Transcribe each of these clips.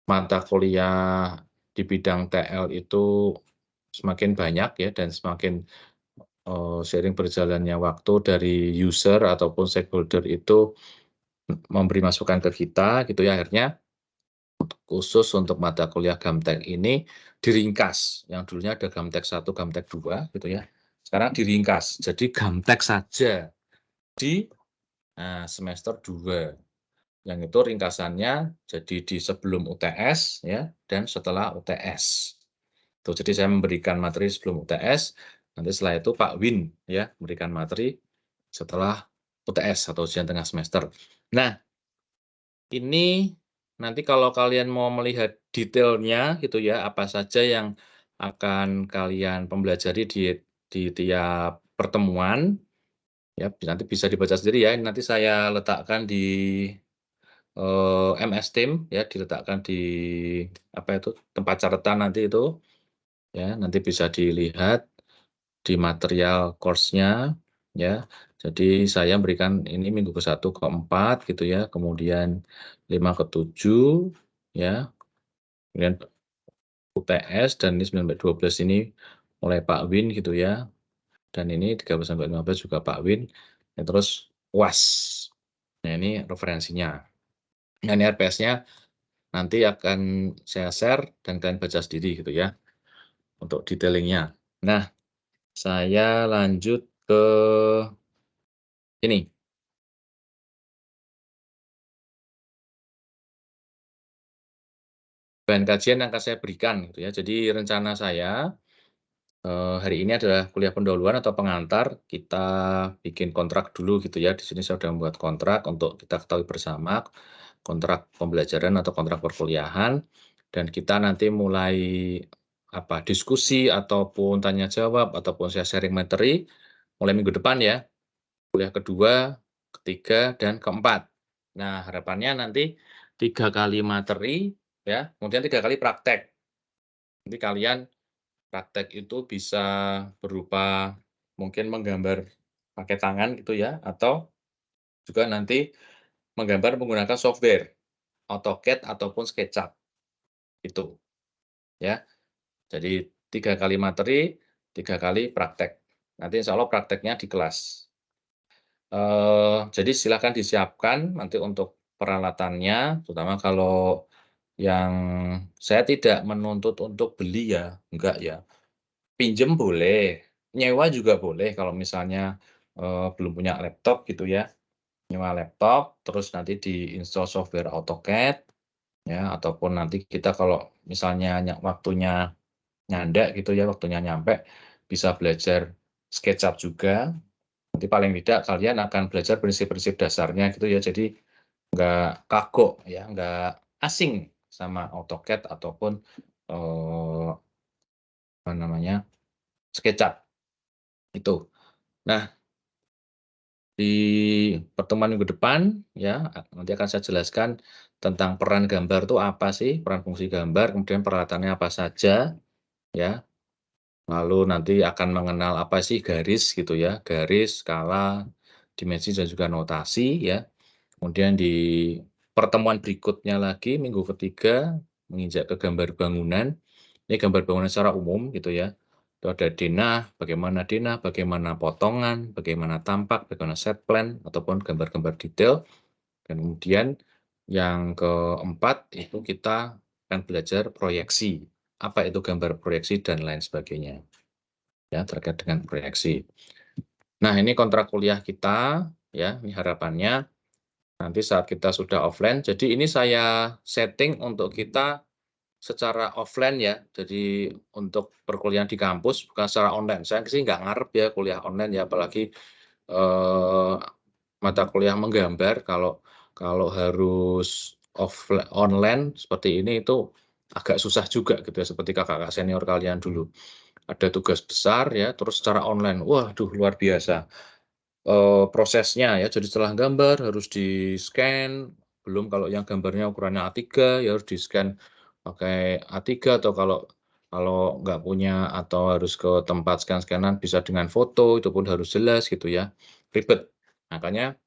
mata kuliah di bidang TL itu semakin banyak ya dan semakin, seiring berjalannya waktu dari user ataupun stakeholder itu memberi masukan ke kita gitu ya, akhirnya khusus untuk mata kuliah Gamtek ini diringkas, yang dulunya ada Gamtek 1, Gamtek 2 gitu ya, sekarang diringkas jadi Gamtek saja di, semester 2. Yang itu ringkasannya jadi di sebelum UTS ya dan setelah UTS. Tuh, jadi saya memberikan materi sebelum UTS, nanti setelah itu Pak Win ya memberikan materi setelah UTS atau ujian tengah semester. Nah, ini nanti kalau kalian mau melihat detailnya gitu ya, apa saja yang akan kalian pelajari di tiap pertemuan, ya nanti bisa dibaca sendiri ya. Nanti saya letakkan di MS Team ya, diletakkan di apa itu, tempat catatan nanti itu, ya nanti bisa dilihat di material course-nya ya. Jadi saya berikan ini minggu ke-1, ke-4 gitu ya, kemudian 5 ke-7 ya, kemudian UTS dan ini 9-12 ini mulai Pak Win gitu ya, dan ini 13-15 juga Pak Win, dan terus UAS. Nah ini referensinya. Nah ini RPS-nya nanti akan saya share dan kalian baca sendiri gitu ya, untuk detailingnya. Nah, saya lanjut ke ini, bahan kajian yang akan saya berikan gitu ya. Jadi rencana saya, hari ini adalah kuliah pendahuluan atau pengantar, kita bikin kontrak dulu gitu ya. Di sini saya sudah membuat kontrak untuk kita ketahui bersama, kontrak pembelajaran atau kontrak perkuliahan, dan kita nanti mulai diskusi ataupun tanya jawab ataupun saya sharing materi mulai minggu depan ya, kuliah kedua, ketiga, dan keempat. Nah, harapannya nanti 3 kali materi ya, kemudian 3 kali praktek. Nanti kalian praktek itu bisa berupa mungkin menggambar pakai tangan gitu ya, atau juga nanti menggambar menggunakan software, AutoCAD ataupun SketchUp, itu ya. Jadi 3 kali materi, 3 kali praktek. Nanti insya Allah prakteknya di kelas. Jadi silakan disiapkan nanti untuk peralatannya, terutama kalau yang saya tidak menuntut untuk beli ya, enggak ya. Pinjem boleh, nyewa juga boleh kalau misalnya, belum punya laptop gitu ya, nyewa laptop, terus nanti di-install software AutoCAD ya, ataupun nanti kita kalau misalnya waktunya nyandak gitu ya, waktunya nyampe, bisa belajar SketchUp juga. Nanti paling tidak kalian akan belajar prinsip-prinsip dasarnya gitu ya, jadi nggak kagok ya, nggak asing sama AutoCAD ataupun, apa namanya, SketchUp, itu. Nah, di pertemuan minggu depan ya, nanti akan saya jelaskan tentang peran gambar itu apa sih, peran fungsi gambar, kemudian peralatannya apa saja, ya. Lalu nanti akan mengenal apa sih garis gitu ya, garis, skala, dimensi, dan juga notasi ya. Kemudian di pertemuan berikutnya lagi, minggu ketiga, menginjak ke gambar bangunan. Ini gambar bangunan secara umum gitu ya. Itu ada denah, bagaimana potongan, bagaimana tampak, bagaimana set plan, ataupun gambar-gambar detail. Dan kemudian yang keempat itu kita akan belajar proyeksi. Apa itu gambar proyeksi dan lain sebagainya. Ya, terkait dengan proyeksi. Nah, ini kontrak kuliah kita, ya, ini harapannya nanti saat kita sudah offline. Jadi ini saya setting untuk kita secara offline ya. Jadi untuk perkuliahan di kampus bukan secara online. Saya sih nggak ngarep ya kuliah online ya, apalagi eh, mata kuliah menggambar. Kalau kalau harus online seperti ini itu agak susah juga gitu ya, seperti kakak-kakak senior kalian dulu. Ada tugas besar ya, terus secara online. Waduh, luar biasa. Prosesnya ya, jadi setelah gambar harus di-scan, belum kalau yang gambarnya ukurannya A3 ya harus di-scan pakai A3, atau kalau kalau nggak punya atau harus ke tempat scan-scan-an bisa dengan foto, itu pun harus jelas gitu ya, ribet. Makanya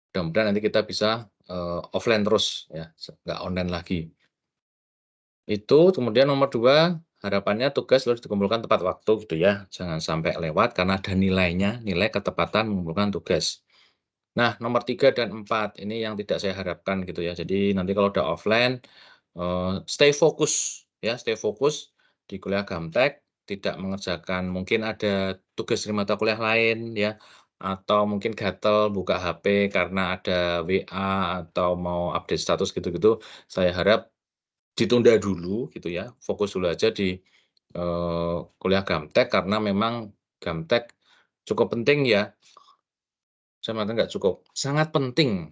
mudah-mudahan nanti kita bisa, offline terus ya, nggak online lagi. Itu, kemudian nomor 2 harapannya tugas harus dikumpulkan tepat waktu gitu ya, jangan sampai lewat karena ada nilainya, nilai ketepatan mengumpulkan tugas. Nah, nomor 3 dan 4 ini yang tidak saya harapkan gitu ya. Jadi nanti kalau udah offline, stay fokus ya, stay fokus di kuliah Gamtek, tidak mengerjakan mungkin ada tugas dari mata kuliah lain ya, atau mungkin gatel buka HP karena ada WA atau mau update status gitu-gitu, saya harap ditunda dulu gitu ya, fokus dulu aja di, kuliah Gamtek karena memang Gamtek cukup penting ya, saya mengatakan nggak cukup, sangat penting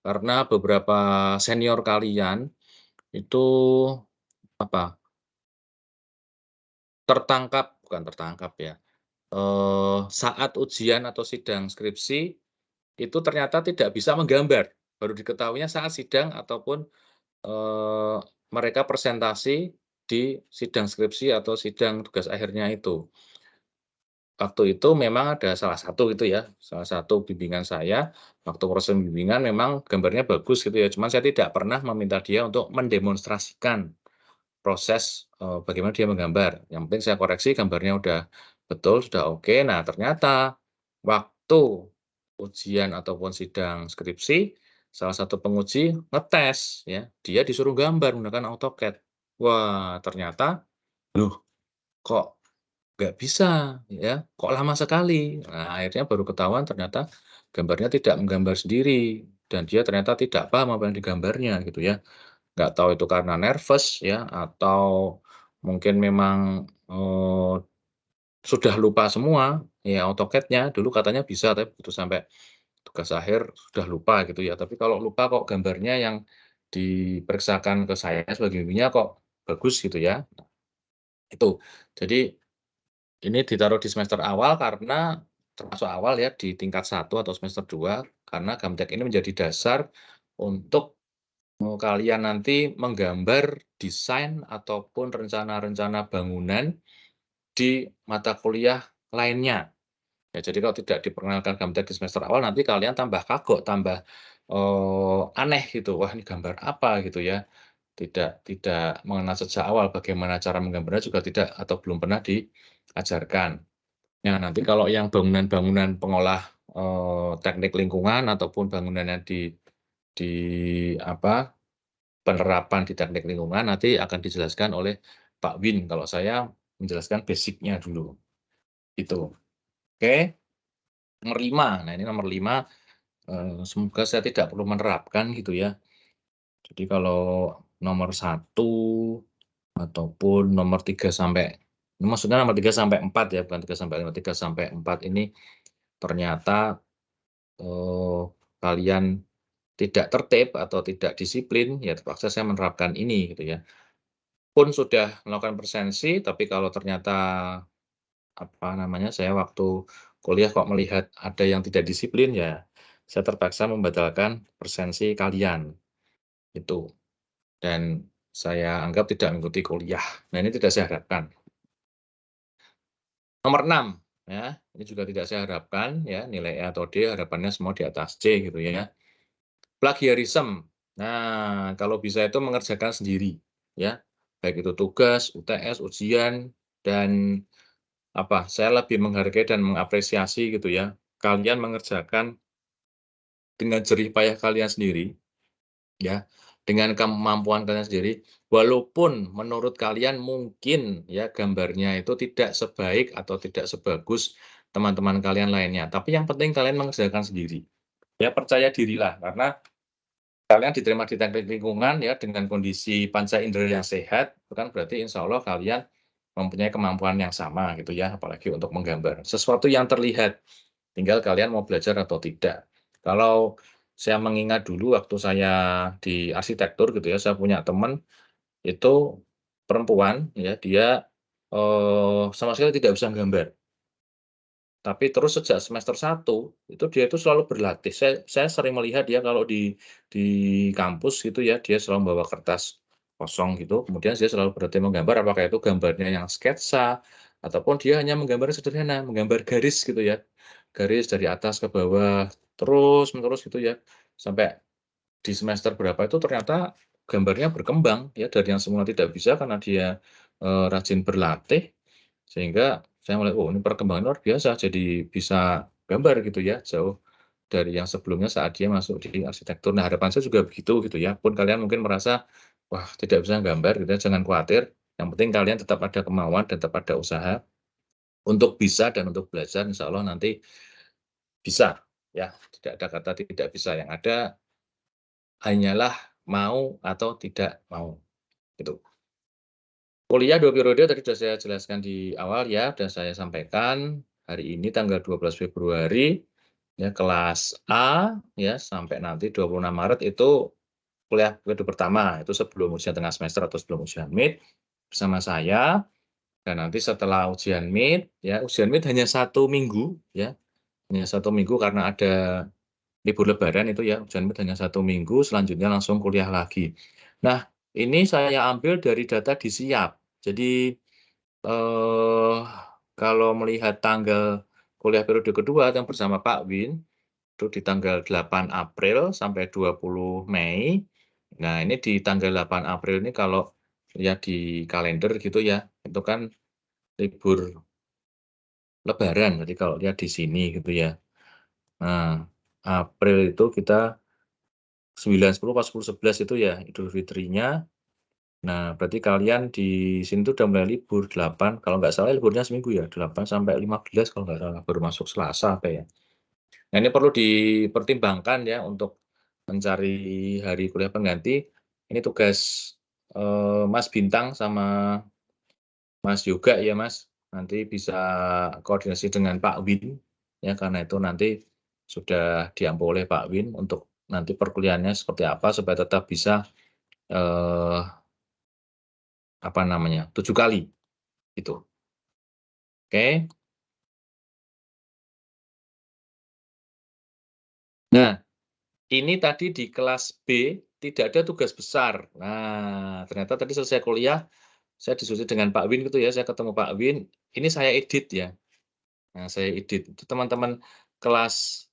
karena beberapa senior kalian itu, apa, bukan tertangkap ya, saat ujian atau sidang skripsi, itu ternyata tidak bisa menggambar, baru diketahuinya saat sidang ataupun, eee, mereka presentasi di sidang skripsi atau sidang tugas akhirnya itu. Waktu itu memang ada salah satu itu ya, salah satu bimbingan saya, waktu proses bimbingan memang gambarnya bagus gitu ya, cuman saya tidak pernah meminta dia untuk mendemonstrasikan proses, bagaimana dia menggambar. Yang penting saya koreksi gambarnya udah betul, sudah oke. Nah, ternyata waktu ujian ataupun sidang skripsi, salah satu penguji ngetes ya, dia disuruh gambar menggunakan AutoCAD. Wah, ternyata, "Loh, kok nggak bisa ya, kok lama sekali?" Nah, akhirnya baru ketahuan ternyata gambarnya tidak menggambar sendiri, dan dia ternyata tidak paham apa yang digambarnya gitu ya. Nggak tahu itu karena nervous ya, atau mungkin memang, sudah lupa semua, ya AutoCAD-nya. Dulu katanya bisa, tapi begitu sampai tugas akhir sudah lupa gitu ya. Tapi kalau lupa kok gambarnya yang diperiksakan ke saya sebagai bimbingnya kok bagus gitu ya, itu. Jadi ini ditaruh di semester awal karena termasuk awal ya di tingkat 1 atau semester 2 karena Gamtek ini menjadi dasar untuk, kalian nanti menggambar desain ataupun rencana-rencana bangunan di mata kuliah lainnya. Ya jadi kalau tidak diperkenalkan Gamtek di semester awal nanti kalian tambah kagok, tambah, aneh gitu, "Wah ini gambar apa?" Gitu ya. Tidak mengenal sejak awal bagaimana cara menggambarnya juga tidak atau belum pernah diajarkan. Nah, nanti kalau yang bangunan-bangunan pengolah, teknik lingkungan ataupun bangunannya di apa, penerapan di teknik lingkungan nanti akan dijelaskan oleh Pak Win, kalau saya menjelaskan basic-nya dulu, itu. Oke, nomor 5. Nah, ini nomor 5, semoga saya tidak perlu menerapkan gitu ya. Jadi kalau nomor 1 ataupun nomor 3 sampai maksudnya nomor 3 sampai 4 ya, bukan 3 sampai 5, 3 sampai 4 ini ternyata, kalian tidak tertib atau tidak disiplin, ya terpaksa saya menerapkan ini gitu ya. Pun sudah melakukan presensi, tapi kalau ternyata, apa namanya, saya waktu kuliah kok melihat ada yang tidak disiplin, ya saya terpaksa membatalkan presensi kalian, itu. Dan saya anggap tidak mengikuti kuliah. Nah, ini tidak saya harapkan. Nomor 6 ya, ini juga tidak saya harapkan ya, nilai E atau D harapannya semua di atas C gitu ya. Plagiarisme. Nah, kalau bisa itu mengerjakan sendiri, ya. Baik itu tugas, UTS, ujian, dan apa, saya lebih menghargai dan mengapresiasi gitu ya, kalian mengerjakan dengan jerih payah kalian sendiri, ya, dengan kemampuan kalian sendiri, walaupun menurut kalian mungkin ya gambarnya itu tidak sebaik atau tidak sebagus teman-teman kalian lainnya, tapi yang penting kalian mengerjakan sendiri. Ya percaya dirilah, karena kalian diterima di teknik lingkungan ya dengan kondisi panca indera yang sehat, itu kan berarti insya Allah kalian mempunyai kemampuan yang sama gitu ya, apalagi untuk menggambar. Sesuatu yang terlihat, tinggal kalian mau belajar atau tidak. Kalau saya mengingat dulu waktu saya di arsitektur gitu ya, saya punya teman itu perempuan ya, dia, sama sekali tidak bisa gambar. Tapi terus sejak semester 1 itu dia itu selalu berlatih. Saya sering melihat dia kalau di kampus gitu ya, dia selalu membawa kertas kosong gitu, kemudian dia selalu berlatih menggambar, apakah itu gambarnya yang sketsa, ataupun dia hanya menggambar sederhana, menggambar garis gitu ya. Garis dari atas ke bawah, terus-menerus gitu ya, sampai di semester berapa itu ternyata gambarnya berkembang ya, dari yang semula tidak bisa karena dia, rajin berlatih, sehingga saya melihat, "Oh, ini perkembangan luar biasa, jadi bisa gambar," gitu ya, jauh dari yang sebelumnya saat dia masuk di arsitektur. Nah, harapan saya juga begitu gitu ya, pun kalian mungkin merasa, "Wah, tidak bisa gambar," gitu ya, jangan khawatir, yang penting kalian tetap ada kemauan dan tetap ada usaha untuk bisa dan untuk belajar, insya Allah nanti bisa, ya, tidak ada kata tidak bisa, yang ada hanyalah mau atau tidak mau, gitu. Kuliah 2 periode tadi sudah saya jelaskan di awal ya, sudah saya sampaikan. Hari ini tanggal 12 Februari, ya kelas A, ya sampai nanti 26 Maret itu kuliah periode pertama, itu sebelum ujian tengah semester atau sebelum ujian mid bersama saya, dan nanti setelah ujian mid, ya ujian mid hanya 1 minggu ya, hanya 1 minggu karena ada libur lebaran itu ya, ujian mid hanya 1 minggu, selanjutnya langsung kuliah lagi. Nah, ini saya ambil dari data di Siap. Jadi, eee, kalau melihat tanggal kuliah periode kedua yang bersama Pak Win, itu di tanggal 8 April sampai 20 Mei. Nah, ini di tanggal 8 April ini kalau lihat di kalender gitu ya, itu kan libur lebaran, jadi kalau lihat di sini gitu ya. Nah, April itu kita 9, 10, pas 10, 11 itu ya Idul Fitrinya. Nah, berarti kalian di sini tuh udah mulai libur 8, kalau nggak salah liburnya seminggu ya, 8 sampai 15 kalau nggak salah, baru masuk Selasa apa ya. Nah, ini perlu dipertimbangkan ya untuk mencari hari kuliah pengganti. Ini tugas, Mas Bintang sama Mas Yoga ya, Mas. Nanti bisa koordinasi dengan Pak Win, ya karena itu nanti sudah diampu oleh Pak Win untuk nanti perkuliahannya seperti apa supaya tetap bisa, eee, apa namanya, 7 kali, gitu. Oke. Nah, ini tadi di kelas B tidak ada tugas besar. Nah, ternyata tadi selesai kuliah, saya diskusi dengan Pak Win gitu ya, saya ketemu Pak Win, ini saya edit ya. Nah, saya edit. Itu teman-teman kelas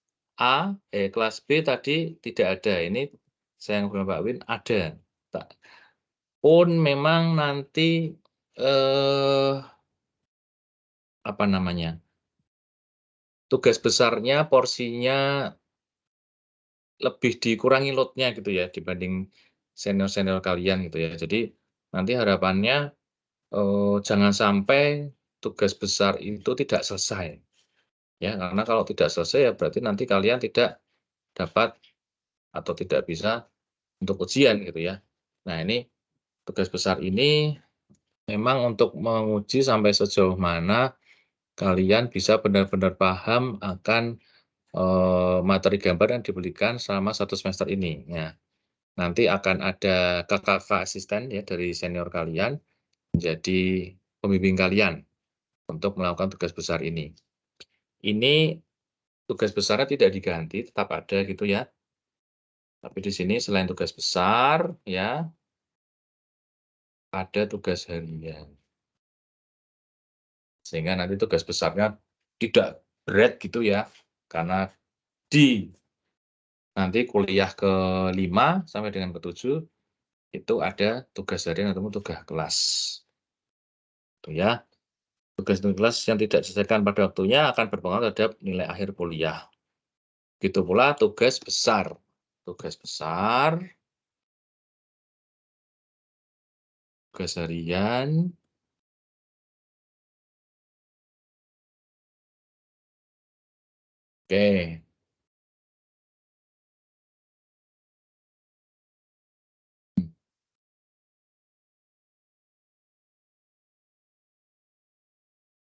kelas B tadi tidak ada, ini saya ngobrol sama Pak Win ada. Tak pun memang nanti, apa namanya, tugas besarnya, porsinya lebih dikurangi load-nya gitu ya, dibanding senior-senior kalian gitu ya. Jadi, nanti harapannya, jangan sampai tugas besar itu tidak selesai, ya. Karena kalau tidak selesai ya berarti nanti kalian tidak dapat atau tidak bisa untuk ujian gitu ya. Nah, ini tugas besar ini memang untuk menguji sampai sejauh mana kalian bisa benar-benar paham akan, materi gambar yang diberikan selama 1 semester ini. Ya. Nanti akan ada kakak-kakak asisten ya dari senior kalian, menjadi pembimbing kalian untuk melakukan tugas besar ini. Ini tugas besarnya tidak diganti, tetap ada gitu ya. Tapi di sini selain tugas besar ya, ada tugas harian. Sehingga nanti tugas besarnya tidak berat gitu ya, karena di nanti kuliah ke-5 sampai dengan ke-7 itu ada tugas harian atau tugas kelas, gitu ya. Tugas-tugas kelas yang tidak diselesaikan pada waktunya akan berpengaruh terhadap nilai akhir kuliah. Begitu pula tugas besar. Tugas besar, tugas harian, oke.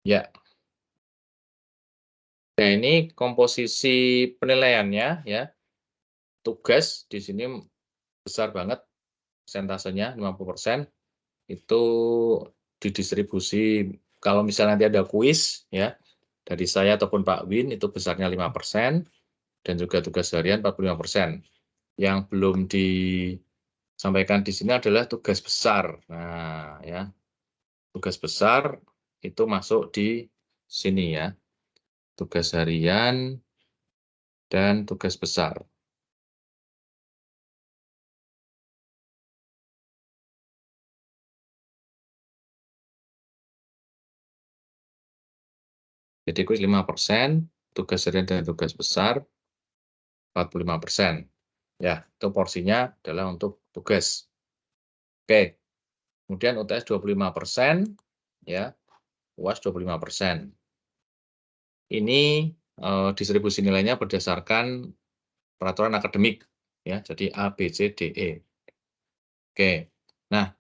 Ya, nah ini komposisi penilaiannya ya, tugas di sini besar banget persentasenya 50%, itu didistribusi kalau misalnya nanti ada kuis ya, dari saya ataupun Pak Win itu besarnya 5% dan juga tugas harian 45%. Yang belum disampaikan di sini adalah tugas besar. Nah ya, tugas besar itu masuk di sini ya, tugas harian dan tugas besar. Jadi kuis 5%, tugas harian dan tugas besar 45%. Ya, itu porsinya adalah untuk tugas. Oke. Kemudian UTS 25%, ya, UAS 25%. Ini distribusi nilainya berdasarkan peraturan akademik, ya, jadi A, B, C, D, E. Oke. Nah,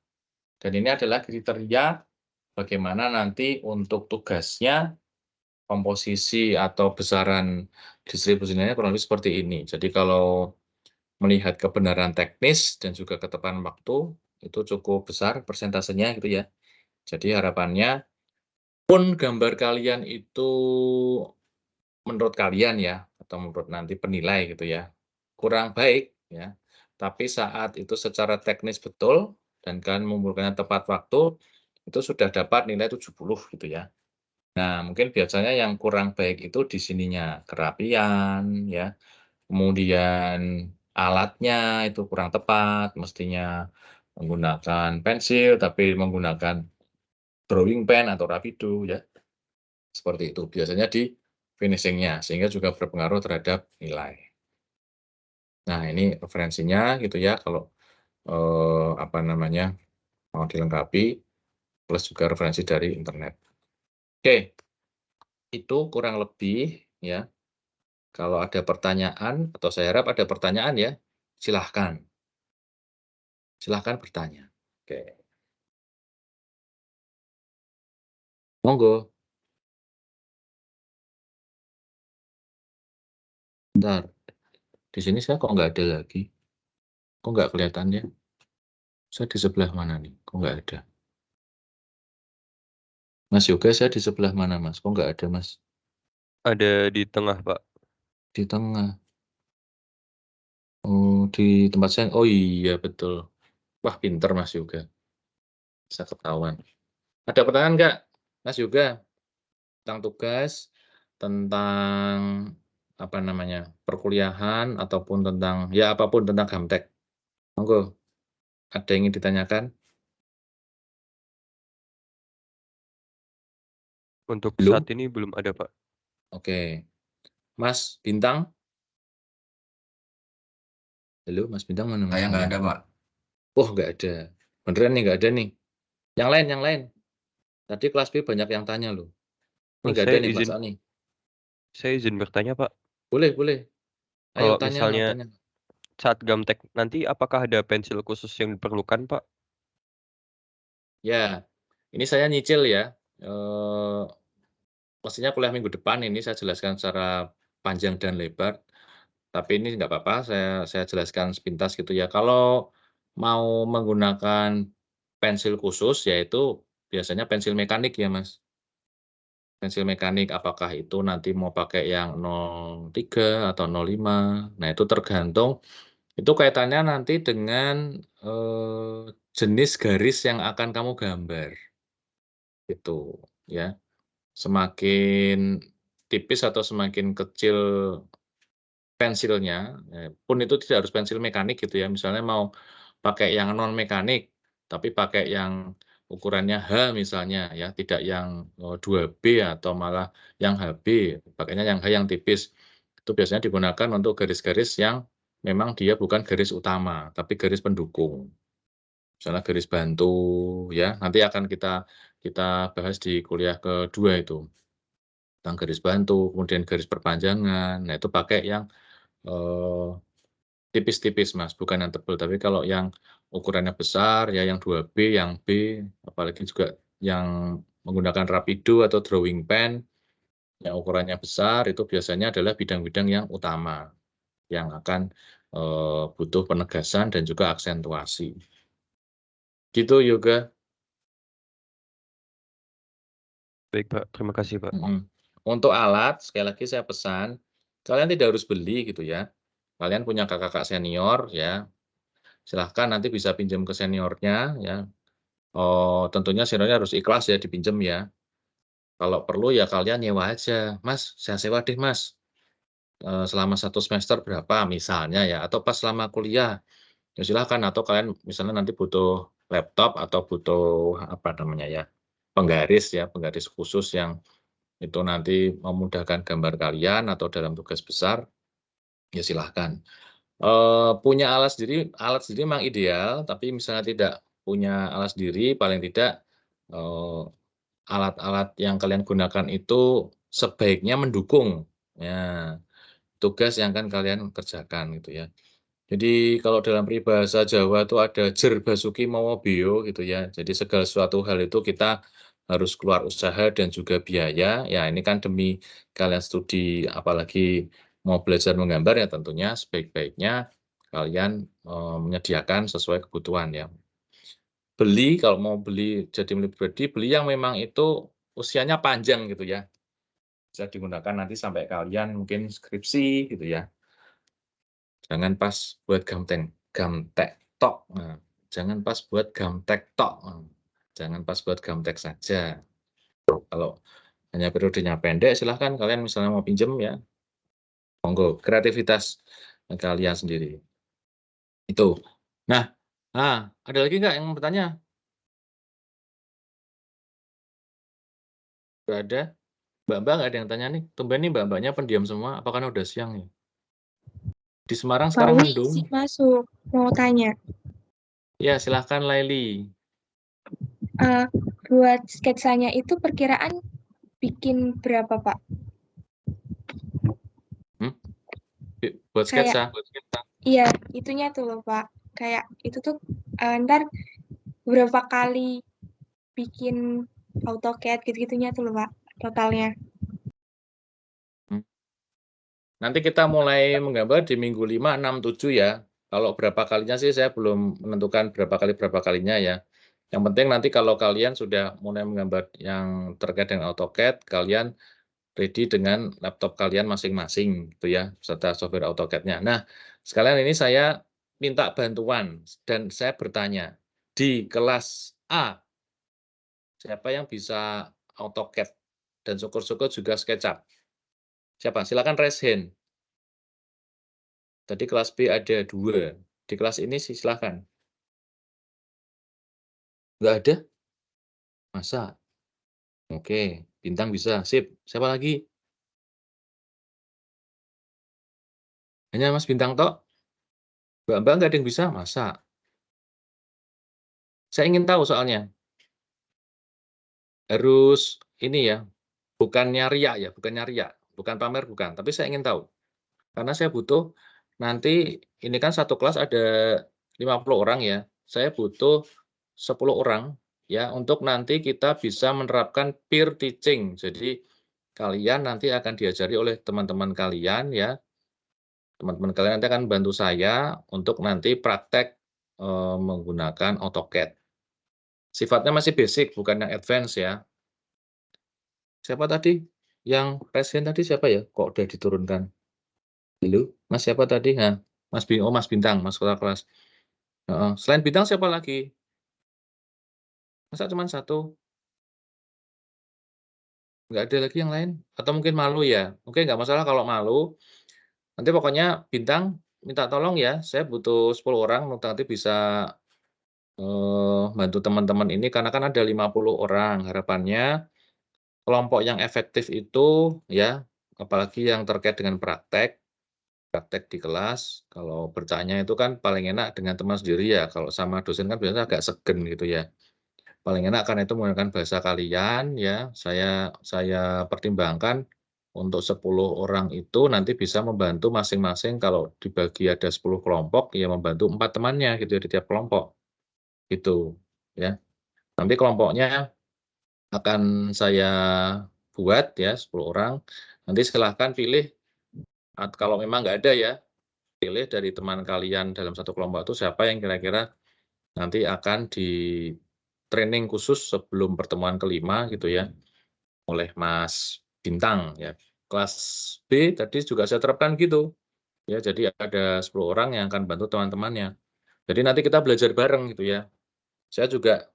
dan ini adalah kriteria bagaimana nanti untuk tugasnya, komposisi atau besaran distribusi nilainya kurang lebih seperti ini. Jadi kalau melihat kebenaran teknis dan juga ketepatan waktu, itu cukup besar persentasenya gitu ya. Jadi harapannya pun gambar kalian itu menurut kalian ya, atau menurut nanti penilai gitu ya, kurang baik ya, tapi saat itu secara teknis betul dan kalian mengumpulkannya tepat waktu, itu sudah dapat nilai 70 gitu ya. Nah, mungkin biasanya yang kurang baik itu di sininya, kerapian ya, kemudian alatnya itu kurang tepat, mestinya menggunakan pensil tapi menggunakan drawing pen atau Rapido ya. Seperti itu, biasanya di finishing-nya, sehingga juga berpengaruh terhadap nilai. Nah, ini referensinya gitu ya, kalau, apa namanya, mau dilengkapi, plus juga referensi dari internet. Oke, itu kurang lebih ya, kalau ada pertanyaan atau saya harap ada pertanyaan ya, silahkan. Silahkan bertanya. Oke, monggo. Bentar, di sini saya kok nggak ada lagi? Kok nggak kelihatan ya? Saya di sebelah mana nih? Kok nggak ada? Mas Yoga, saya di sebelah mana, Mas? Kok nggak ada, Mas? Ada di tengah, Pak. Di tengah. Oh, di tempat saya. Oh iya, betul. Wah, pinter Mas Yoga. Bisa ketahuan. Ada pertanyaan nggak, Mas Yoga? Tentang tugas, tentang apa namanya, perkuliahan, ataupun tentang, ya apapun tentang Gamtek. Monggo, ada yang ingin ditanyakan? Untuk Belum? saat ini belum ada, Pak. Oke. Mas Bintang? Halo, Mas Bintang mana Mas Saya nggak Bintang? ada, Pak. Oh, nggak ada. Beneran nih, nggak ada nih. Yang lain, yang lain. Tadi kelas B banyak yang tanya loh. Ini Oh, nggak ada nih perasaan nih. saya izin bertanya, Pak. Boleh, boleh. Ayo Kalau tanya, misalnya tanya. saat Gamtek nanti apakah ada pensil khusus yang diperlukan, Pak? Ya, ini saya nyicil ya. Eh, Mestinya kuliah minggu depan ini saya jelaskan secara panjang dan lebar. Tapi ini nggak apa-apa, saya jelaskan sepintas gitu ya. Kalau mau menggunakan pensil khusus, yaitu biasanya pensil mekanik ya, Mas. Pensil mekanik, apakah itu nanti mau pakai yang 03 atau 05. Nah, itu tergantung, itu kaitannya nanti dengan jenis garis yang akan kamu gambar. Itu ya. Semakin tipis atau semakin kecil pensilnya, pun itu tidak harus pensil mekanik gitu ya, misalnya mau pakai yang non mekanik, tapi pakai yang ukurannya H misalnya ya, tidak yang, 2B atau malah yang HB, pakainya yang H yang tipis. Itu biasanya digunakan untuk garis-garis yang memang dia bukan garis utama, tapi garis pendukung. Misalnya garis bantu ya, nanti akan kita kita bahas di kuliah kedua itu, tentang garis bantu, kemudian garis perpanjangan. Nah, itu pakai yang, eee tipis-tipis, Mas, bukan yang tebel. Tapi kalau yang ukurannya besar, ya yang 2B, yang B, apalagi juga yang menggunakan Rapido atau drawing pen, yang ukurannya besar, itu biasanya adalah bidang-bidang yang utama, yang akan, butuh penegasan dan juga aksentuasi. Gitu, Yoga. Baik, Pak. Terima kasih, Pak. Untuk alat, sekali lagi saya pesan, kalian tidak harus beli gitu ya. Kalian punya kakak-kakak senior ya, silahkan nanti bisa pinjam ke seniornya ya. Oh, tentunya seniornya harus ikhlas ya dipinjam ya. Kalau perlu ya kalian nyewa aja, "Mas, saya sewa deh Mas, selama 1 semester berapa?" Misalnya ya, atau pas selama kuliah, ya silakan. Atau kalian misalnya nanti butuh laptop atau butuh apa namanya ya, penggaris ya, penggaris khusus yang itu nanti memudahkan gambar kalian atau dalam tugas besar, ya silahkan. Punya alat sendiri memang ideal, tapi misalnya tidak punya alat sendiri, paling tidak, alat-alat yang kalian gunakan itu sebaiknya mendukung, ya, tugas yang akan kalian kerjakan gitu ya. Jadi kalau dalam peribahasa Jawa itu ada jer basuki mawa beo gitu ya. Jadi segala sesuatu hal itu kita harus keluar usaha dan juga biaya. Ya ini kan demi kalian studi, apalagi mau belajar menggambar ya tentunya sebaik-baiknya kalian, menyediakan sesuai kebutuhan ya. Kalau mau beli jadi milik pribadi, beli yang memang itu usianya panjang gitu ya. Bisa digunakan nanti sampai kalian mungkin skripsi gitu ya. Jangan pas buat gamtek tok, jangan pas buat gamtek tok, jangan pas buat gamtek saja. Kalau hanya periodenya pendek silahkan kalian misalnya mau pinjem ya, monggo kreativitas kalian sendiri. Itu. Nah, ada lagi nggak yang bertanya? Nggak ada? Mbak-mbak nggak ada yang tanya nih? Tumben nih mbak-mbaknya pendiam semua, apa karena udah siang nih? Di Semarang sekarang Pauli mendung. izin masuk, mau tanya. Ya silahkan Laili. Buat sketsanya itu perkiraan bikin berapa, Pak? Buat sketsa? Iya, itunya tuh loh, Pak. Kayak itu tuh ntar berapa kali bikin AutoCAD gitu-gitunya tuh loh, Pak, totalnya. Nanti kita mulai menggambar di minggu 5, 6, 7 ya. Kalau berapa kalinya sih saya belum menentukan berapa kalinya ya. Yang penting nanti kalau kalian sudah mulai menggambar yang terkait dengan AutoCAD, kalian ready dengan laptop kalian masing-masing gitu ya, beserta software AutoCAD-nya. Nah, sekalian ini saya minta bantuan dan saya bertanya, di kelas A, siapa yang bisa AutoCAD dan syukur-syukur juga SketchUp? Siapa? Silakan raise hand. Tadi kelas B ada 2, di kelas ini silahkan. Nggak ada? Masa? Oke, Bintang bisa, sip. Siapa lagi? Hanya Mas Bintang toh? Mbak-mbak nggak ada yang bisa? Masa? Saya ingin tahu soalnya. Harus ini ya, bukannya riak, bukan pamer bukan, tapi saya ingin tahu. Karena saya butuh nanti ini kan satu kelas ada 50 orang ya, saya butuh 10 orang ya, untuk nanti kita bisa menerapkan peer teaching. Jadi, kalian nanti akan diajari oleh teman-teman kalian ya, teman-teman kalian nanti akan bantu saya untuk nanti praktek, menggunakan AutoCAD. Sifatnya masih basic, bukan yang advance ya. Siapa tadi? Yang presiden tadi siapa ya? Kok udah diturunkan? Halo, Mas siapa tadi? Nah, Mas Bintang, Mas kepala kelas. Heeh, selain Bintang siapa lagi? Masa cuma 1? Nggak ada lagi yang lain? Atau mungkin malu ya? Oke, nggak masalah kalau malu, nanti pokoknya Bintang minta tolong ya, saya butuh 10 orang untuk nanti bisa, bantu teman-teman ini karena kan ada 50 orang. Harapannya kelompok yang efektif itu ya, apalagi yang terkait dengan praktek di kelas, kalau bertanya itu kan paling enak dengan teman sendiri ya, kalau sama dosen kan biasanya agak segen gitu ya. Paling enak karena itu menggunakan bahasa kalian ya, saya pertimbangkan untuk 10 orang itu nanti bisa membantu masing-masing kalau dibagi ada 10 kelompok, ya membantu 4 temannya gitu ya di tiap kelompok, gitu ya. Nanti kelompoknya akan saya buat ya 10 orang, nanti silahkan pilih kalau memang nggak ada ya, pilih dari teman kalian dalam satu kelompok itu siapa yang kira-kira nanti akan di-training khusus sebelum pertemuan ke-5 gitu ya, oleh Mas Bintang ya. Kelas B tadi juga saya terapkan gitu, ya jadi ada 10 orang yang akan bantu teman-temannya. Jadi nanti kita belajar bareng gitu ya. Saya juga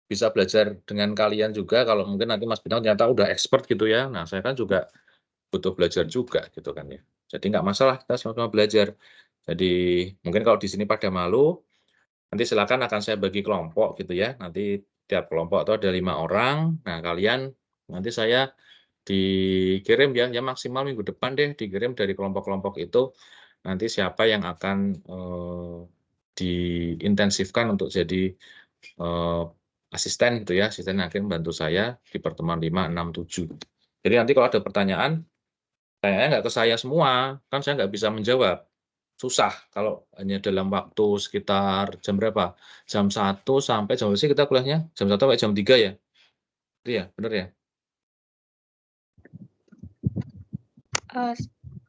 bisa belajar dengan kalian juga kalau mungkin nanti Mas Bintang ternyata udah expert gitu ya. Nah, saya kan juga butuh belajar juga gitu kan ya. Jadi nggak masalah kita sama-sama belajar. Jadi mungkin kalau di sini pada malu, nanti silakan akan saya bagi kelompok gitu ya. Nanti tiap kelompok itu ada 5 orang. Nah, kalian nanti saya dikirim ya maksimal minggu depan deh dikirim dari kelompok-kelompok itu, nanti siapa yang akan, diintensifkan untuk jadi, asisten gitu ya, asisten yang akan membantu saya di pertemuan 5, 6, 7. Jadi nanti kalau ada pertanyaan, kayaknya nggak ke saya semua, kan saya nggak bisa menjawab. Susah kalau hanya dalam waktu sekitar jam berapa? Jam 1 sampai jam berapa sih kita kuliahnya? Jam 1 sampai jam 3 ya? Iya, bener ya?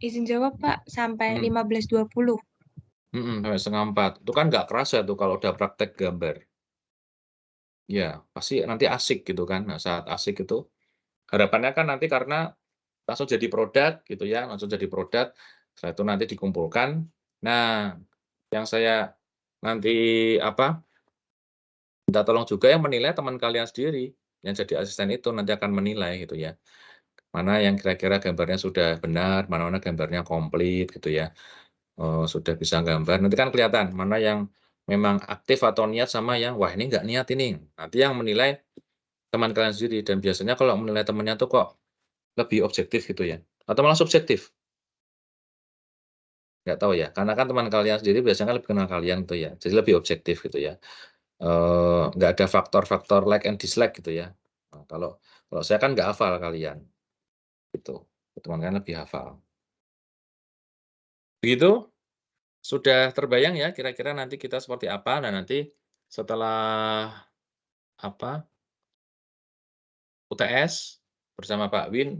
Izin jawab Pak, sampai Hmm. 15.20. Sampai 3:30. Itu kan nggak kerasa tuh kalau udah praktek gambar. Ya, pasti nanti asik gitu kan. Nah, saat asik itu, harapannya kan nanti karena langsung jadi produk gitu ya, langsung jadi produk, setelah itu nanti dikumpulkan. Nah, yang saya nanti minta tolong juga yang menilai teman kalian sendiri, yang jadi asisten itu nanti akan menilai gitu ya. Mana yang kira-kira gambarnya sudah benar, mana-mana gambarnya komplit gitu ya. Sudah bisa gambar, nanti kan kelihatan mana yang memang aktif atau niat sama yang, wah ini nggak niat ini. Nanti yang menilai teman kalian sendiri dan biasanya kalau menilai temannya tuh kok lebih objektif gitu ya, atau malah subjektif, nggak tahu ya, karena kan teman kalian sendiri biasanya kan lebih kenal kalian gitu ya, jadi lebih objektif gitu ya. Nggak ada faktor-faktor like and dislike gitu ya. Nah, kalau kalau saya kan nggak hafal kalian, gitu. Teman kalian lebih hafal. Begitu? Sudah terbayang ya kira-kira nanti kita seperti apa? Nah, nanti setelah UTS bersama Pak Win,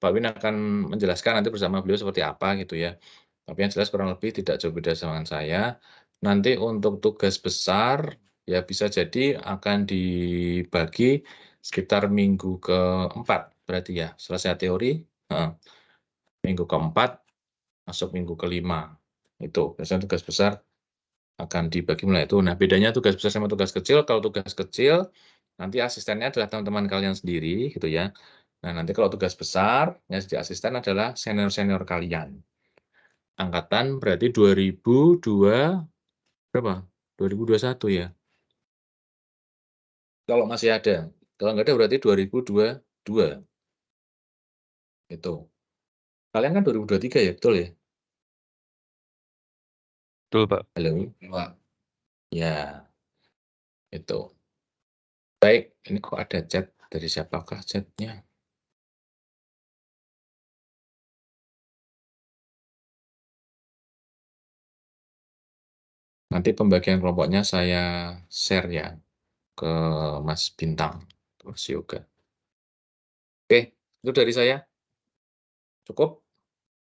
Pak Win akan menjelaskan nanti bersama beliau seperti apa gitu ya. Tapi yang jelas kurang lebih tidak jauh beda dengan saya. Nanti untuk tugas besar, ya bisa jadi akan dibagi sekitar minggu keempat berarti ya, selesai teori, minggu keempat masuk minggu kelima. Itu biasanya tugas besar akan dibagi mulai itu. Nah, bedanya tugas besar sama tugas kecil, kalau tugas kecil nanti asistennya adalah teman-teman kalian sendiri gitu ya. Nah, nanti kalau tugas besar yang jadi asisten adalah senior-senior kalian. Angkatan berarti 2002 berapa? 2021 ya? Kalau masih ada. Kalau nggak ada berarti 2022. Itu. Kalian kan 2023 ya, betul ya? Betul, Pak. Halo? Pak. Ya, itu. Baik, ini kok ada chat. Dari siapakah chatnya? Nanti pembagian kelompoknya saya share ya ke Mas Bintang, Mas Yoga. Oke, itu dari saya. Cukup?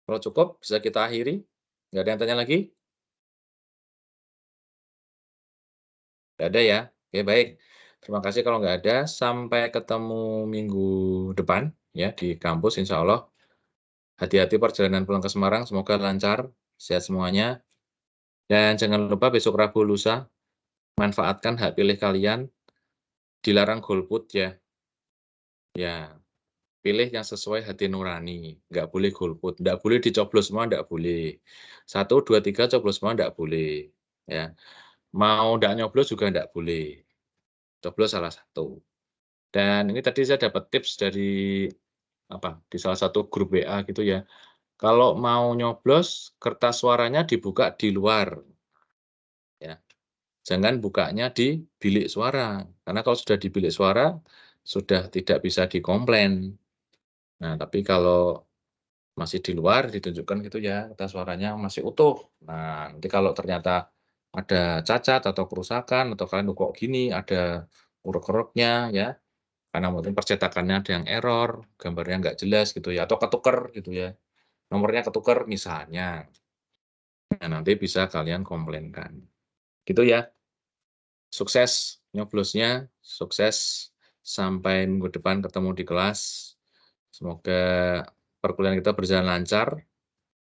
Kalau cukup bisa kita akhiri. Nggak ada yang tanya lagi? Nggak ada ya? Oke, baik. Terima kasih kalau nggak ada. Sampai ketemu minggu depan ya di kampus insya Allah. Hati-hati perjalanan pulang ke Semarang, semoga lancar, sehat semuanya. Dan jangan lupa besok Rabu lusa, manfaatkan hak pilih kalian, dilarang golput ya. Ya, pilih yang sesuai hati nurani, nggak boleh golput, nggak boleh dicoblos semua, nggak boleh. 1, 2, 3 coblos semua, nggak boleh. Ya, mau nggak nyoblos juga nggak boleh. Coblos salah satu. Dan ini tadi saya dapat tips dari di salah satu grup WA gitu ya. Kalau mau nyoblos, kertas suaranya dibuka di luar, ya. Jangan bukanya di bilik suara, karena kalau sudah di bilik suara, sudah tidak bisa dikomplain. Nah, tapi kalau masih di luar ditunjukkan gitu ya, kertas suaranya masih utuh. Nah, nanti kalau ternyata ada cacat atau kerusakan atau kalian kok gini, ada urek-ureknya ya, karena mungkin percetakannya ada yang error, gambarnya nggak jelas gitu ya, atau ketuker gitu ya, nomornya ketuker misalnya. Nah, nanti bisa kalian komplainkan. Gitu ya. Sukses nyoblosnya, sukses sampai minggu depan ketemu di kelas. Semoga perkuliahan kita berjalan lancar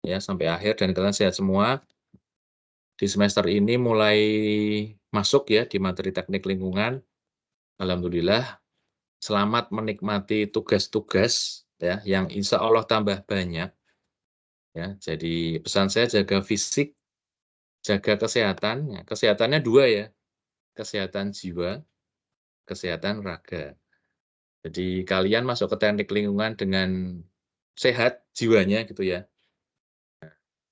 ya sampai akhir dan kalian sehat semua. Di semester ini mulai masuk ya di materi teknik lingkungan. Alhamdulillah, selamat menikmati tugas-tugas ya yang insya Allah tambah banyak. Ya, jadi pesan saya jaga fisik, jaga kesehatan. Ya, kesehatannya 2 ya, kesehatan jiwa, kesehatan raga. Jadi kalian masuk ke teknik lingkungan dengan sehat jiwanya gitu ya.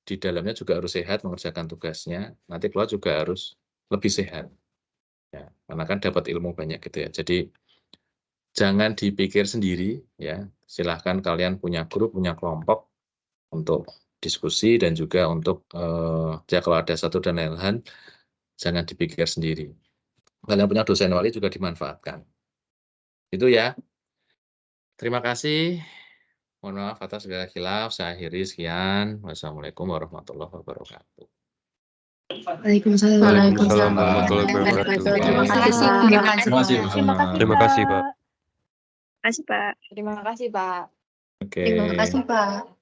Di dalamnya juga harus sehat mengerjakan tugasnya, nanti keluar juga harus lebih sehat. Ya, karena kan dapat ilmu banyak gitu ya. Jadi jangan dipikir sendiri ya. Silahkan kalian punya grup, punya kelompok untuk diskusi dan juga untuk ya kalau ada satu dan lain hal jangan dipikir sendiri. Kalian punya dosen wali juga dimanfaatkan. Itu ya. Terima kasih. Mohon maaf atas segala khilaf. Saya akhiri sekian. Wassalamualaikum warahmatullahi wabarakatuh. Waalaikumsalam Waalaikumsalam warahmatullahi wabarakatuh. Terima kasih. Terima kasih, Pak. Terima kasih, Pak. Terima kasih, Pak. Oke. Terima kasih, Pak.